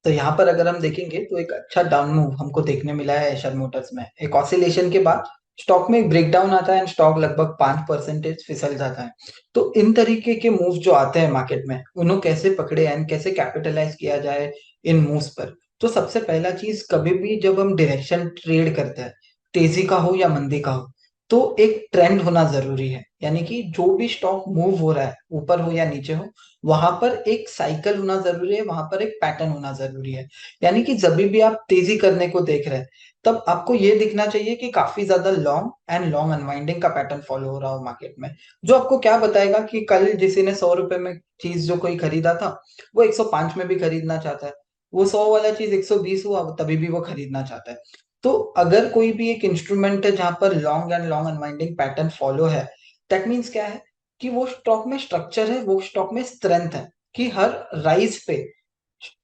तो यहाँ पर अगर हम देखेंगे तो एक अच्छा डाउन मूव हमको देखने मिला है एशर मोटर्स में। एक ऑसिलेशन के बाद स्टॉक में एक ब्रेकडाउन आता है एंड स्टॉक लगभग 5% फिसल जाता है। तो इन तरीके के मूव जो आते हैं मार्केट में, उन्हें कैसे पकड़े एंड कैसे कैपिटलाइज किया जाए इन मूव्स पर। तो सबसे पहला चीज, कभी भी जब हम डायरेक्शन ट्रेड करते हैं, तेजी का हो या मंदी का हो, तो एक ट्रेंड होना जरूरी है। यानी कि जो भी स्टॉक मूव हो रहा है, ऊपर हो या नीचे हो, वहां पर एक साइकिल होना जरूरी है, वहां पर एक पैटर्न होना जरूरी है। यानी कि जब भी आप तेजी करने को देख रहे हैं, तब आपको ये दिखना चाहिए कि काफी ज्यादा लॉन्ग एंड लॉन्ग अनवाइंडिंग का पैटर्न फॉलो हो रहा हो मार्केट में। जो आपको क्या बताएगा कि कल किसी ने 100 रुपए में चीज जो कोई खरीदा था, वो 105 में भी खरीदना चाहता है। वो 100 वाला चीज 120 हुआ तभी भी वो खरीदना चाहता है। तो अगर कोई भी एक इंस्ट्रूमेंट है जहां पर long and long unwinding pattern follow है, दैट मीन्स क्या है कि वो स्टॉक में स्ट्रक्चर है, वो स्टॉक में स्ट्रेंथ है, कि हर राइज पे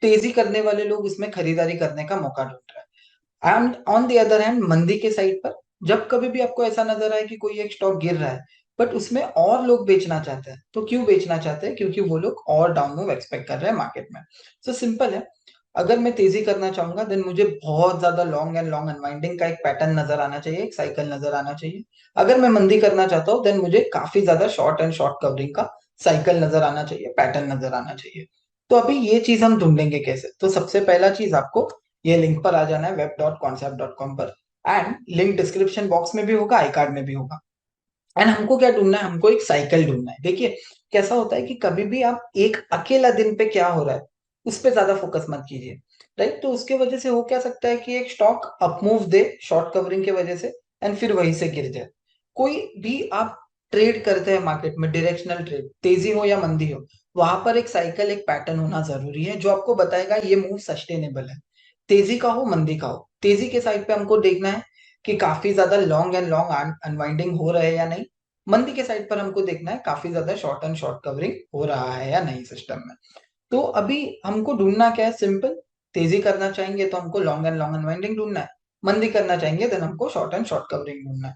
तेजी करने वाले लोग इसमें खरीदारी करने का मौका ढूंढ रहे हैं। And on the other hand, मंदी के साइड पर जब कभी भी आपको ऐसा नजर आए कि कोई एक स्टॉक गिर रहा है, बट उसमें और लोग बेचना चाहते हैं, तो क्यों बेचना चाहते हैं? क्योंकि वो लोग और डाउन मूव एक्सपेक्ट कर रहे हैं मार्केट में। सो सिंपल है। अगर मैं तेजी करना चाहूंगा, देन मुझे बहुत ज्यादा लॉन्ग एंड लॉन्ग अनवाइंडिंग का एक पैटर्न नजर आना चाहिए, एक साइकिल नजर आना चाहिए। अगर मैं मंदी करना चाहता हूँ, देन मुझे काफी ज्यादा शॉर्ट एंड शॉर्ट कवरिंग का साइकिल नजर आना चाहिए, पैटर्न नजर आना चाहिए। तो अभी ये चीज हम ढूंढेंगे कैसे? तो सबसे पहला चीज, आपको ये लिंक पर आ जाना है web.concept.com पर। एंड लिंक डिस्क्रिप्शन बॉक्स में भी होगा, आई कार्ड में भी होगा। एंड हमको क्या ढूंढना है? हमको एक साइकिल ढूंढना है। देखिए, कैसा होता है कि कभी भी आप एक अकेला दिन पे क्या हो रहा है उस पे ज्यादा फोकस मत कीजिए। राइट? तो उसके वजह से हो क्या सकता है कि एक स्टॉक अप मूव दे शॉर्ट कवरिंग की वजह से, एंड फिर वहीं से गिर जाए। कोई भी आप ट्रेड करते हैं मार्केट में, डायरेक्शनल ट्रेड, तेजी हो या मंदी हो, वहां पर एक साइकिल, एक पैटर्न होना जरूरी है जो आपको बताएगा ये मूव सस्टेनेबल है। तेजी का हो मंदी का हो, तेजी के साइड पे हमको देखना है कि काफी ज्यादा लॉन्ग एंड लॉन्ग अनवाइंडिंग हो रहे हैं या नहीं। मंदी के साइड पर हमको देखना है काफी ज्यादा शॉर्ट एंड शॉर्ट कवरिंग हो रहा है या नहीं सिस्टम में। तो अभी हमको ढूंढना क्या है? सिंपल। तेजी करना चाहेंगे तो हमको लॉन्ग एंड लॉन्ग अनवाइंडिंग ढूंढना है। मंदी करना चाहेंगे देन हमको शॉर्ट एंड शॉर्ट कवरिंग ढूंढना है।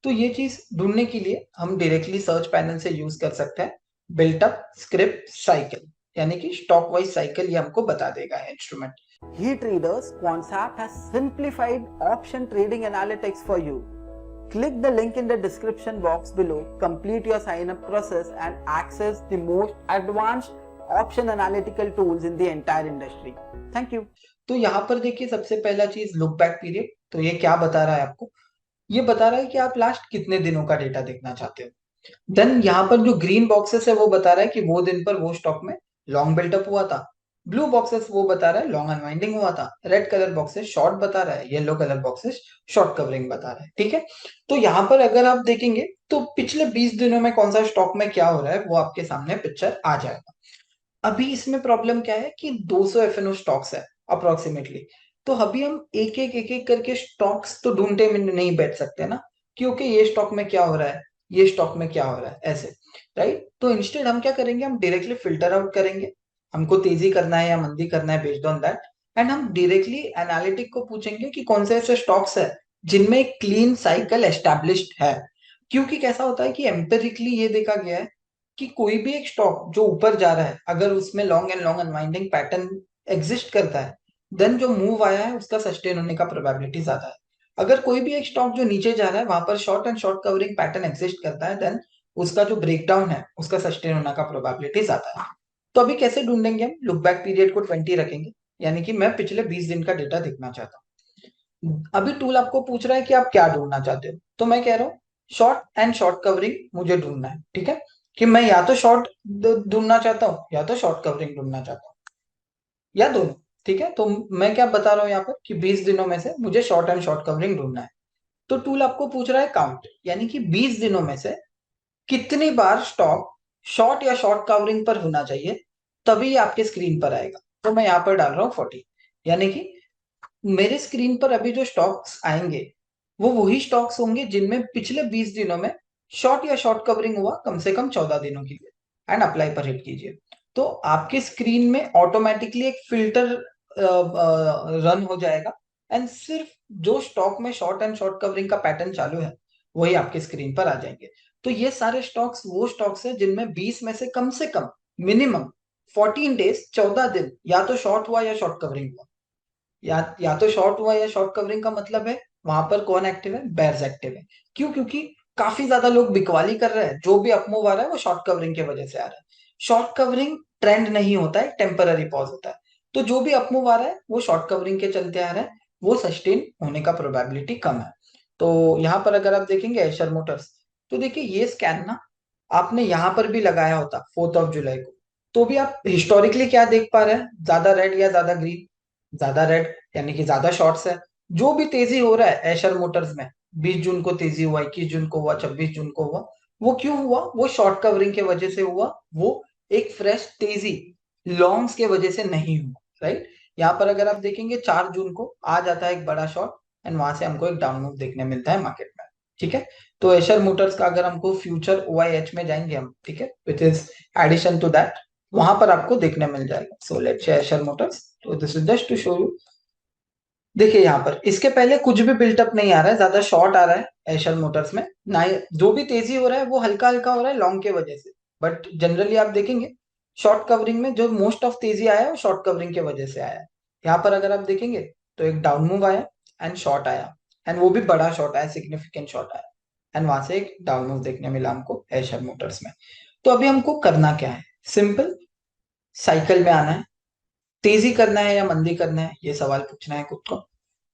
तो ये चीज ढूंढने के लिए हम डायरेक्टली सर्च पैनल से यूज कर सकते हैं बिल्ट अप स्क्रिप्ट साइकिल, यानी कि स्टॉक वाइज साइकिल ये हमको बता देगा instrument. He Traders Quantsap has simplified option trading analytics for you. Click the link in the description box below, complete your sign up process and access the most advanced option analytical tools in the entire industry. Thank you. तो यहाँ पर देखिए, सबसे पहला चीज look back period. तो ये क्या बता रहा है आपको? ये बता रहा है कि आप लास्ट कितने दिनों का डेटा देखना चाहते हो। देन यहाँ पर जो ग्रीन बॉक्सेस है वो बता रहा है कि वो दिन पर वो स्टॉक में लॉन्ग बिल्टअप हुआ था। ब्लू बॉक्सेस वो बता रहा है लॉन्ग अनवाइंडिंग हुआ था। रेड कलर बॉक्सेस शॉर्ट बता रहा है। Yellow colour boxes short covering बता रहा है। ठीक है? तो यहाँ पर अगर आप देखेंगे तो पिछले 20 दिनों में कौन सा स्टॉक में क्या हो रहा है वो आपके सामने पिक्चर आ जाएगा। अभी इसमें प्रॉब्लम क्या है कि 200 एफएनओ स्टॉक्स है अप्रोक्सीमेटली। तो अभी हम एक एक करके स्टॉक्स तो ढूंढते में नहीं बैठ सकते ना, क्योंकि ये स्टॉक में क्या हो रहा है, ये स्टॉक में क्या हो रहा है, ऐसे। राइट? तो इंस्टेड हम क्या करेंगे? हम डायरेक्टली फिल्टर आउट करेंगे। हमको तेजी करना है या मंदी करना है बेस्ड ऑन दैट। एंड हम डायरेक्टली एनालिटिक को पूछेंगे कि कौन से ऐसे स्टॉक्स है जिनमें क्लीन साइकिल एस्टैब्लिश्ड है। क्योंकि कैसा होता है कि एम्पेरिकली ये देखा गया है कि कोई भी एक स्टॉक जो ऊपर जा रहा है, अगर उसमें long and long unwinding pattern exist करता है, देन जो मूव आया है उसका सस्टेन होने का प्रोबेबिलिटी ज्यादा है। अगर कोई भी एक स्टॉक जो नीचे जा रहा है, वहां पर short and short covering pattern exist करता है, देन उसका जो ब्रेकडाउन है उसका सस्टेन होने का प्रोबेबिलिटी ज्यादा है। तो अभी कैसे ढूंढेंगे? हम लुक बैक पीरियड को 20 रखेंगे, यानी कि मैं पिछले 20 दिन का डेटा देखना चाहता हूँ। अभी टूल आपको पूछ रहा है कि आप क्या ढूंढना चाहते हो, तो मैं कह रहा हूँ शॉर्ट एंड शॉर्ट कवरिंग मुझे ढूंढना है। ठीक है? कि मैं या तो शॉर्ट ढूंढना चाहता हूँ या तो शॉर्ट कवरिंग ढूंढना चाहता हूँ, या दोनों। ठीक है? तो मैं क्या बता रहा हूँ यहाँ पर कि 20 दिनों में से मुझे शॉर्ट एंड शॉर्ट कवरिंग ढूंढना है। तो टूल आपको पूछ रहा है काउंट, यानी कि 20 दिनों में से कितनी बार स्टॉक शॉर्ट या शॉर्ट कवरिंग पर होना चाहिए, तभी ये आपके स्क्रीन पर आएगा। तो मैं यहाँ पर डाल रहा हूँ 40। यानी कि मेरे स्क्रीन पर अभी जो स्टॉक्स आएंगे वो वही स्टॉक्स होंगे जिनमें पिछले 20 दिनों में शॉर्ट या शॉर्ट कवरिंग हुआ कम से कम 14 दिनों के लिए। एंड अप्लाई पर हिट कीजिए। तो आपके स्क्रीन में ऑटोमेटिकली एक फिल्टर रन हो जाएगा, एंड सिर्फ जो स्टॉक में शॉर्ट एंड शॉर्ट कवरिंग का पैटर्न चालू है वही आपके स्क्रीन पर आ जाएंगे। तो ये सारे स्टॉक्स वो स्टॉक्स है जिनमें 20 में से कम मिनिमम 14 डेज, 14 दिन, या तो शॉर्ट हुआ या शॉर्ट कवरिंग हुआ। या तो शॉर्ट हुआ या शॉर्ट कवरिंग का मतलब है वहां पर कौन एक्टिव है, बेयर्स एक्टिव है। क्यों? क्योंकि काफी ज्यादा लोग बिकवाली कर रहे हैं, जो भी अपमूव आ रहा है वो शॉर्ट कवरिंग की वजह से आ रहा है। शॉर्ट कवरिंग ट्रेंड नहीं होता है, टेम्पररी पॉज होता है। तो जो भी अपमूव आ रहा है वो शॉर्ट कवरिंग के चलते आ रहा है, वो सस्टेन होने का प्रोबेबिलिटी कम है। तो यहाँ पर अगर आप देखेंगे एशर मोटर्स, तो देखिए ये स्कैन ना आपने यहाँ पर भी लगाया होता 4 जुलाई को, तो भी आप हिस्टोरिकली क्या देख पा रहे हैं, ज्यादा रेड या ज्यादा ग्रीन? ज्यादा रेड, यानी कि ज्यादा शॉर्ट्स है। जो भी तेजी हो रहा है एशर मोटर्स में, 20 जून को तेजी हुआ, 21 जून को हुआ, 26 जून को हुआ, वो क्यों हुआ? वो शॉर्ट कवरिंग के वजह से हुआ। वो एक फ्रेश तेजी लॉन्ग्स के वजह से नहीं हुआ, राइट। यहाँ पर अगर आप देखेंगे 4 जून को आ जाता है एक बड़ा शॉर्ट, एंड वहां से हमको एक डाउन मूव देखने मिलता है मार्केट में। ठीक है। तो एशर मोटर्स का अगर हमको फ्यूचर OIH में जाएंगे हम, ठीक है, which is addition to that, वहां पर आपको देखने मिल जाएगा। So let's say Eicher Motors, तो this is just to show you. देखिए यहाँ पर इसके पहले कुछ भी बिल्टअप नहीं आ रहा है, ज्यादा शॉर्ट आ रहा है एशर मोटर्स में ना। जो भी तेजी हो रहा है वो हल्का हल्का हो रहा है लॉन्ग के वजह से, बट जनरली आप देखेंगे शॉर्ट कवरिंग में जो मोस्ट ऑफ तेजी आया है वो शॉर्ट कवरिंग के वजह से आया है। यहाँ पर अगर आप देखेंगे तो एक डाउन मूव आया एंड शॉर्ट आया, एंड वो भी बड़ा शॉर्ट आया, सिग्निफिकेंट शॉर्ट आया, एंड वहां से एक डाउन मूव देखने मिला हमको एशर मोटर्स में। तो अभी हमको करना क्या है? सिंपल, साइकिल में आना है। तेजी करना है या मंदी करना है, ये सवाल पूछना है खुद को।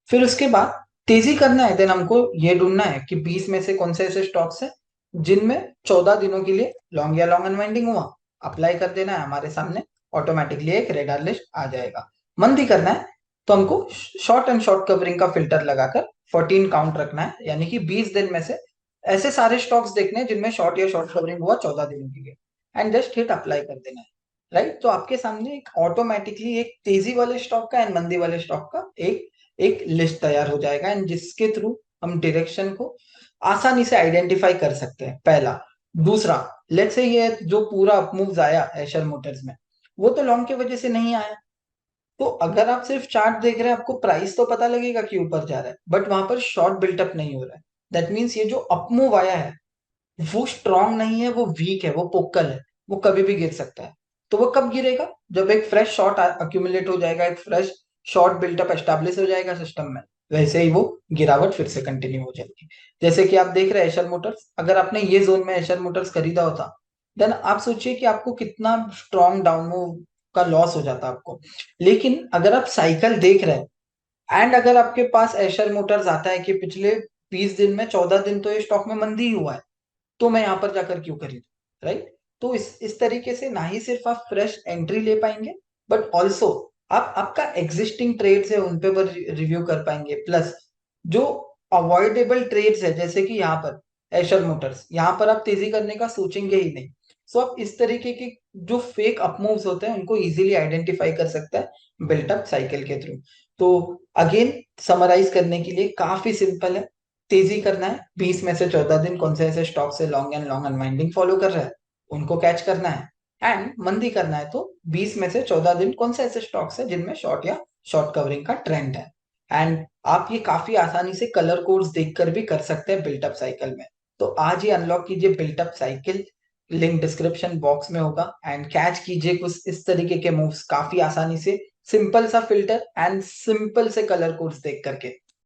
फिर उसके बाद तेजी करना है, देन हमको ये ढूंढना है कि 20 में से कौन से ऐसे स्टॉक्स है जिनमें 14 दिनों के लिए लॉन्ग या लॉन्ग अनवाइंडिंग हुआ। अप्लाई कर देना है, हमारे सामने ऑटोमेटिकली एक रेडार लिस्ट आ जाएगा। मंदी करना है तो हमको शॉर्ट एंड शॉर्ट कवरिंग का फिल्टर लगाकर 14 काउंट रखना है, यानी कि 20 दिन में से ऐसे सारे स्टॉक्स देखने हैं जिनमें शॉर्ट या शॉर्ट कवरिंग हुआ 14 दिनों के लिए, एंड जस्ट हिट अप्लाई कर देना है, राइट। तो आपके सामने एक ऑटोमेटिकली एक तेजी वाले स्टॉक का एंड मंदी वाले स्टॉक का एक एक लिस्ट तैयार हो जाएगा, एंड जिसके थ्रू हम डायरेक्शन को आसानी से आइडेंटिफाई कर सकते हैं, पहला। दूसरा, लेट्स से ये जो पूरा अपमूव्स आया एशर मोटर्स में, वो तो लॉन्ग की वजह से नहीं आया। तो अगर आप सिर्फ चार्ट देख रहे हैं, आपको प्राइस तो पता लगेगा कि ऊपर जा रहा है, बट वहां पर शॉर्ट बिल्टअप नहीं हो रहा है। दैट मीन्स ये जो अपमूव आया है वो स्ट्रांग नहीं है, वो वीक है, वो पोकल है, वो कभी भी गिर सकता है। तो वो कब गिरेगा? जब एक फ्रेश शॉर्ट अक्यूमुलेट हो जाएगा, एक फ्रेश शॉर्ट बिल्टअप एस्टेब्लिश हो जाएगा सिस्टम में, वैसे ही वो गिरावट फिर से कंटिन्यू हो जाएगी। जैसे कि आप देख रहे हैं एशर मोटर्स, अगर आपने ये जोन में एशर मोटर्स खरीदा होता, देन आप सोचिए कि आपको कितना स्ट्रॉन्ग डाउन मूव का लॉस हो जाता आपको। लेकिन अगर आप साइकिल देख रहे हैं एंड अगर आपके पास एशर मोटर्स आता है कि पिछले 20 दिन में 14 दिन तो ये स्टॉक में मंदी ही हुआ है, तो मैं यहां पर जाकर क्यों खरीदूं, राइट। तो इस तरीके से ना ही सिर्फ आप फ्रेश एंट्री ले पाएंगे, बट ऑल्सो आप आपका एग्जिस्टिंग ट्रेड्स है उन पे रिव्यू कर पाएंगे, प्लस जो अवॉइडेबल ट्रेड्स है जैसे कि यहाँ पर एशर मोटर्स, यहाँ पर आप तेजी करने का सोचेंगे ही नहीं। सो आप इस तरीके के जो फेक अपमूव्स होते हैं उनको इजीली आइडेंटिफाई कर सकते हैं बिल्टअप साइकिल के थ्रू। तो अगेन समराइज करने के लिए काफी सिंपल है। तेजी करना है, 20 में से 14 दिन कौन से ऐसे स्टॉक से long and long unwinding follow कर रहा है उनको कैच करना है। एंड मंदी करना है तो 20 में से 14 दिन कौन से ऐसे स्टॉक्स है जिनमें शॉर्ट या शॉर्ट कवरिंग का ट्रेंड है। एंड आप ये काफी आसानी से कलर कोड्स देखकर भी कर सकते हैं बिल्टअप साइकिल में। तो आज ही अनलॉक कीजिए built up cycle, link description box में होगा, एंड कैच कीजिए कुछ इस तरीके के मूव्स काफी आसानी से, सिंपल सा फिल्टर एंड सिंपल से कलर कोड्स देख करके।